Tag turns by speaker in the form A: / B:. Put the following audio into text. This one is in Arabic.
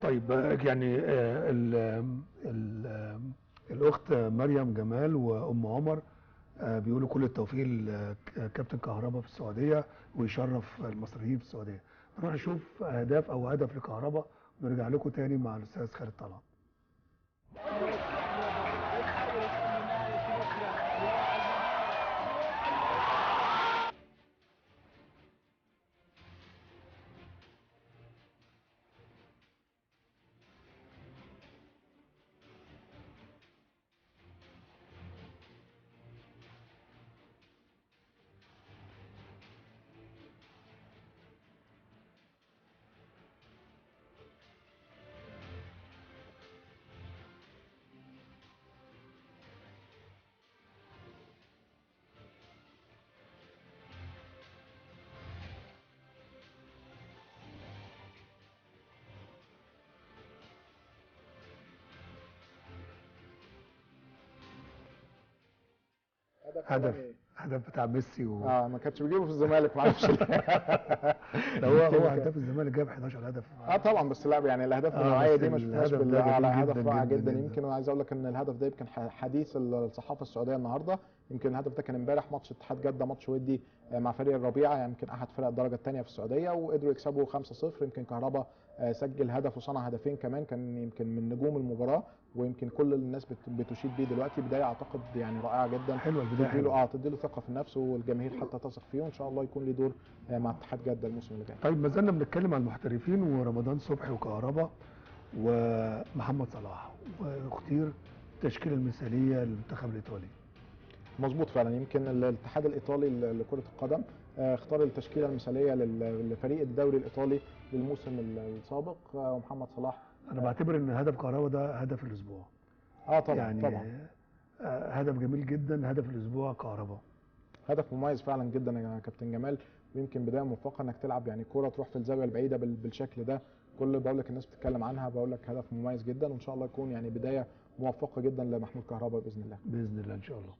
A: طيب يعني الأخت مريم جمال وأم عمر بيقولوا كل التوفيق لكابتن كهربا في السعودية ويشرف المصريين في السعودية. نروح نشوف أهداف أو هدف لكهربا ونرجع لكم تاني مع الأستاذ خالد طلعت. هدف بتاع ميسي
B: ما كانش بيجيبه في الزمالك، ما اعرفش ليه.
A: ده هو هداف الزمالك، جاب 11 هدف.
B: طبعا، بس لا يعني الاهداف بالنوعيه
A: بس
B: دي ما شفناش
A: الهدف ده
B: على
A: جميل
B: هدف
A: جدا
B: رائع
A: جدا
B: جدا.
A: جدا.
B: يمكن عايز اقول لك ان الهدف ده يمكن حديث الصحافه السعوديه النهارده. يمكن الهدف ده كان امبارح ماتش اتحاد جده، ماتش ودي مع فريق الربيعه، يمكن احد فرق الدرجه الثانيه في السعوديه، وقدروا يكسبوا 5-0. يمكن كهربا سجل هدف وصنع هدفين كمان، كان يمكن من نجوم المباراه، ويمكن كل الناس بتشيد بيه دلوقتي. بدايه اعتقد يعني رائعه جدا،
A: حلوه البدايه، حلوه.
B: تديله ثقه في النفس، والجماهير حتى تثق فيه، وان شاء الله يكون له دور مع اتحاد جده الموسم اللي جاي.
A: طيب ما زلنا بنتكلم عن المحترفين ورمضان صبحي وكهربا ومحمد صلاح، واختير التشكيله المثاليه للمنتخب الايطالي.
B: مظبوط فعلا. يمكن الاتحاد الايطالي لكره القدم اختار التشكيله المثاليه لفريق الدوري الايطالي للموسم السابق، ومحمد صلاح.
A: انا بعتبر ان هدف كهربا ده هدف الاسبوع.
B: طبعا
A: يعني
B: طبعا
A: هدف جميل جدا، هدف الاسبوع كهربا.
B: هدف مميز فعلا جدا يا كابتن جمال، ويمكن بدايه موفقه انك تلعب يعني كوره تروح في الزاويه البعيده بالشكل ده. كل بقول لك الناس بتتكلم عنها، بقول لك هدف مميز جدا، وان شاء الله يكون يعني بدايه موفقه جدا لمحمود كهربا باذن الله.
A: باذن الله ان شاء الله.